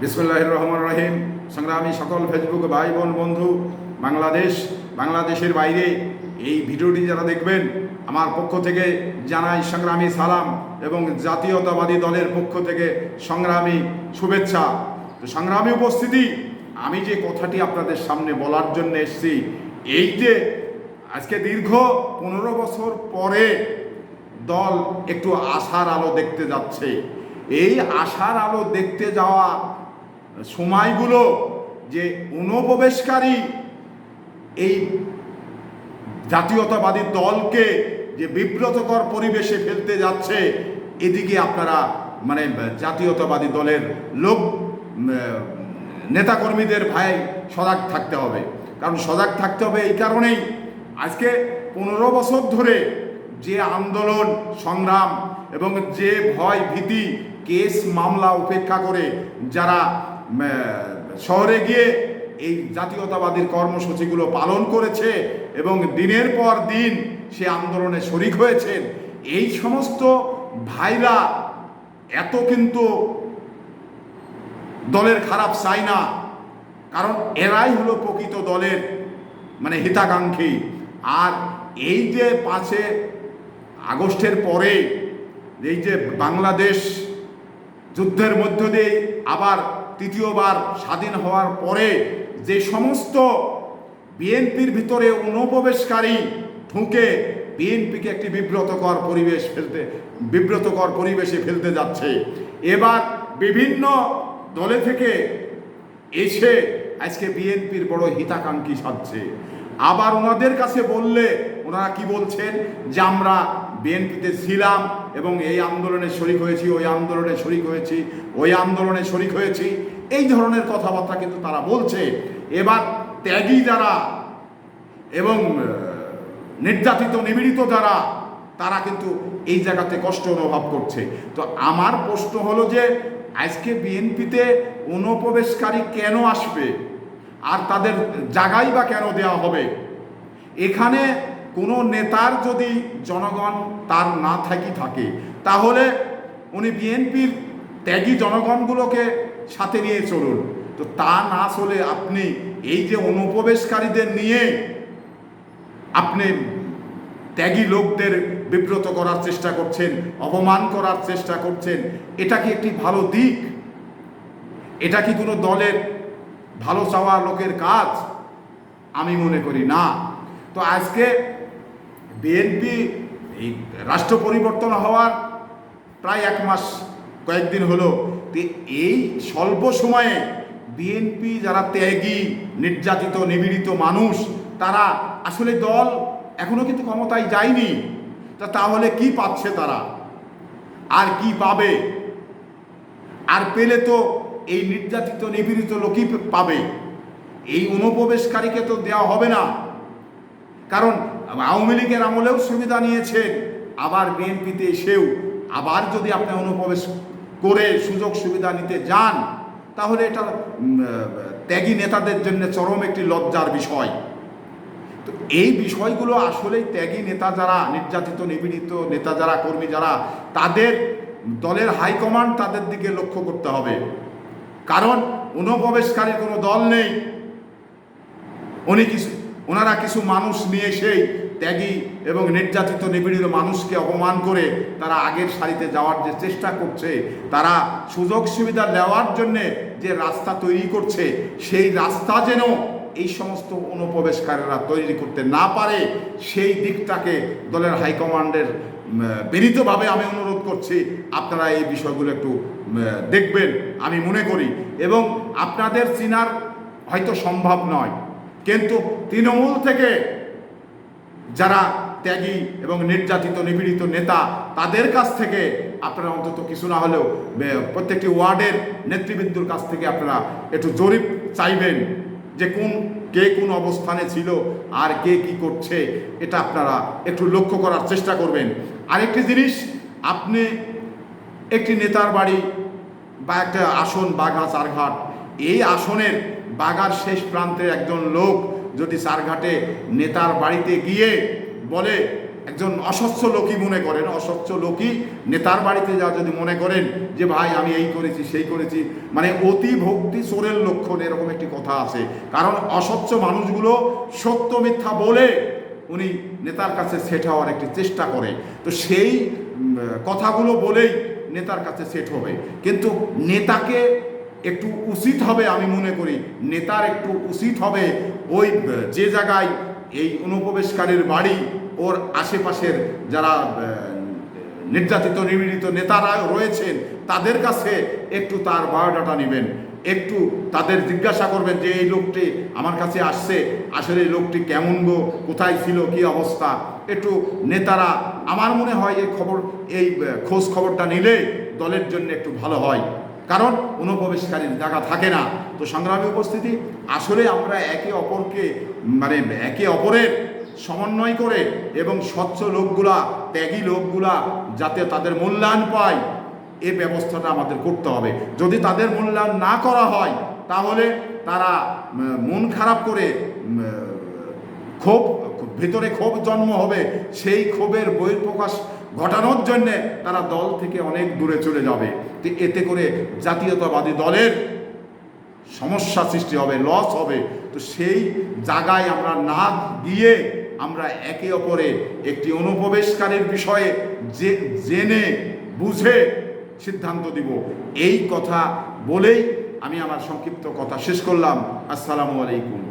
বিসমিল্লাহির রহমানির রহিম। সংগ্রামী সকল ফেসবুক ভাই বোন বন্ধু, বাংলাদেশের বাইরে এই ভিডিওটি যারা দেখবেন, আমার পক্ষ থেকে জানাই সংগ্রামী সালাম এবং জাতীয়তাবাদী দলের পক্ষ থেকে সংগ্রামী শুভেচ্ছা। তো সংগ্রামী উপস্থিতি, আমি যে কথাটি আপনাদের সামনে বলার জন্য এসেছি, এই যে আজকে দীর্ঘ 15 বছর পরে দল একটু আশার আলো দেখতে যাচ্ছে। এই আশার আলো দেখতে যাওয়া সময়গুলো যে অনুপ্রবেশকারী এই জাতীয়তাবাদী দলকে যে বিব্রতকর পরিবেশে ফেলতে যাচ্ছে, এদিকে আপনারা জাতীয়তাবাদী দলের লোক নেতাকর্মীদের ভাই সজাগ থাকতে হবে। কারণ সজাগ থাকতে হবে এই কারণেই, আজকে 15 বছর ধরে যে আন্দোলন সংগ্রাম এবং যে ভয় ভীতি কেস মামলা উপেক্ষা করে যারা শহরে গিয়ে এই জাতীয়তাবাদীর কর্মসূচিগুলো পালন করেছে এবং দিনের পর দিন সে আন্দোলনে শরিক হয়েছেন, এই সমস্ত ভাইরা এত কিন্তু দলের খারাপ চাই না। কারণ এরাই হলো প্রকৃত দলের হিতাকাঙ্ক্ষী। আর এই যে 5 আগস্টের পরে এই যে বাংলাদেশ যুদ্ধের মধ্য দিয়ে আবার তৃতীয়বার স্বাধীন হওয়ার পরে যে সমস্ত বিএনপির ভিতরে অনুপ্রবেশকারী ঢুকে বিএনপিকে একটি বিব্রতকর পরিবেশে ফেলতে যাচ্ছে, এবার বিভিন্ন দলে থেকে এসে আজকে বিএনপির বড় হিতাকাঙ্ক্ষী সাজছে। আবার ওনাদের কাছে বললে ওনারা কি বলছেন যে আমরা বিএনপিতে ছিলাম এবং এই আন্দোলনে শরিক হয়েছি, ওই আন্দোলনে শরিক হয়েছি, ওই আন্দোলনে শরিক হয়েছি, এই ধরনের কথাবার্তা কিন্তু তারা বলছে। এবার ত্যাগী যারা এবং নির্যাতিত নিপীড়িত যারা, তারা কিন্তু এই জায়গাতে কষ্ট অনুভব করছে। তো আমার প্রশ্ন হলো যে আজকে বিএনপিতে অনুপ্রবেশকারী কেন আসবে আর তাদের জায়গাই বা কেন দেওয়া হবে? এখানে কোনো নেতার যদি জনগণ তার না থাকে তাহলে উনি বিএনপির ত্যাগী জনগণগুলোকে সাথে নিয়ে চলুন। তো তা না চলে আপনি এই যে অনুপ্রবেশকারীদের নিয়ে আপনি ত্যাগী লোকদের বিব্রত করার চেষ্টা করছেন, অপমান করার চেষ্টা করছেন, এটা কি একটি ভালো দিক? এটা কি কোনো দলের ভালো চাওয়া লোকের কাজ? আমি মনে করি না। তো আজকে বিএনপি এই রাষ্ট্র পরিবর্তন হওয়ার প্রায় 1 মাস কয়েকদিন হলো। তো এই স্বল্প সময়ে বিএনপি যারা ত্যাগী নির্যাতিত নিপীড়িত মানুষ, তারা আসলে দল এখনো কিন্তু ক্ষমতায় যায়নি। তাহলে কি পাচ্ছে তারা, আর কি পাবে? আর পেলে তো এই নির্যাতিত নিপীড়িত লোকই পাবে, এই অনুপ্রবেশকারীকে তো দেওয়া হবে না। কারণ আওয়ামী লীগের আমলেও সুবিধা নিয়েছেন, আবার বিএনপিতে এসেও আবার যদি আপনি অনুপ্রবেশ করে সুযোগ সুবিধা নিতে যান, তাহলে এটা ত্যাগী নেতাদের জন্য চরম একটি লজ্জার বিষয়। তো এই বিষয়গুলো আসলেই ত্যাগী নেতা যারা, নির্যাতিত নিপীড়িত নেতা যারা, কর্মী যারা, তাদের দলের হাইকমান্ড তাদের দিকে লক্ষ্য করতে হবে। কারণ অনুপ্রবেশকারীর কোনো দল নেই, ওনারা কিছু মানুষ নিয়ে সেই ত্যাগী এবং নির্যাতিত নিপীড়িত মানুষকে অপমান করে তারা আগের সারিতে যাওয়ার যে চেষ্টা করছে, তারা সুযোগ সুবিধা নেওয়ার জন্যে যে রাস্তা তৈরি করছে, সেই রাস্তা যেন এই সমস্ত অনুপ্রবেশকারীরা তৈরি করতে না পারে, সেই দিকটাকে দলের হাইকমান্ডের বিনীতভাবে আমি অনুরোধ করছি, আপনারা এই বিষয়গুলো একটু দেখবেন আমি মনে করি। এবং আপনাদের চিনার হয়তো সম্ভব নয়, কিন্তু তৃণমূল থেকে যারা ত্যাগী এবং নির্যাতিত নিপীড়িত নেতা, তাদের কাছ থেকে আপনারা অন্তত কিছু না হলেও প্রত্যেকটি ওয়ার্ডের নেতৃবৃন্দুর কাছ থেকে আপনারা একটু জরিপ চাইবেন যে কে কোন অবস্থানে ছিল আর কে কি করছে, এটা আপনারা একটু লক্ষ্য করার চেষ্টা করবেন। আরেকটি জিনিস, আপনি একটি নেতার বাড়ি বা একটা আসন বাঘা চারঘাট, এই আসনের বাগার শেষ প্রান্তে একজন লোক যদি চারঘাটে নেতার বাড়িতে গিয়ে বলে একজন অস্বচ্ছ লোকই মনে করেন, অস্বচ্ছ লোকই নেতার বাড়িতে যা যদি মনে করেন যে ভাই আমি এই করেছি সেই করেছি, মানে অতি ভক্তি চোরের লক্ষণ, এরকম একটি কথা আছে। কারণ অস্বচ্ছ মানুষগুলো সত্য মিথ্যা বলে উনি নেতার কাছে সেট হওয়ার একটি চেষ্টা করে, তো সেই কথাগুলো বলেই নেতার কাছে সেট হবে। কিন্তু নেতাকে একটু উচিত হবে, আমি মনে করি নেতার একটু উচিত হবে ওই যে জায়গায় এই অনুপ্রবেশকারীর বাড়ি, ওর আশেপাশের যারা নির্যাতিত নিপীড়িত নেতারা রয়েছেন তাদের কাছে একটু তার বায়োডাটা নেবেন, একটু তাদের জিজ্ঞাসা করবেন যে এই লোকটি আমার কাছে আসছে, আসলে এই লোকটি কেমন গো, কোথায় ছিল, কি অবস্থা, একটু নেতারা আমার মনে হয় এই খবর, এই খোঁজ খবরটা নিলে দলের জন্য একটু ভালো হয়, কারণ অনুপ্রবেশকারীর জায়গা থাকে না। তো সংগ্রামী উপস্থিতি, আসলে আমরা একে অপরকে মানে একে অপরের সমন্বয় করে এবং স্বচ্ছ লোকগুলা, ত্যাগী লোকগুলা যাতে তাদের মূল্যায়ন পায়, এই ব্যবস্থাটা আমাদের করতে হবে। যদি তাদের মূল্যায়ন না করা হয় তাহলে তারা মন খারাপ করে ক্ষোভ, ভিতরে ক্ষোভ জন্ম হবে, সেই ক্ষোভের বহিঃপ্রকাশ ঘটানোর জন্যে তারা দল থেকে অনেক দূরে চলে যাবে। তো এতে করে জাতীয়তাবাদী দলের সমস্যা সৃষ্টি হবে, লস হবে। তো সেই জায়গায় আমরা না গিয়ে আমরা একে অপরে একটি অনুপ্রবেশকারীর বিষয়ে জেনে বুঝে সিদ্ধান্ত দিব, এই কথা বলেই আমি আমার সংক্ষিপ্ত কথা শেষ করলাম। আসসালামু আলাইকুম।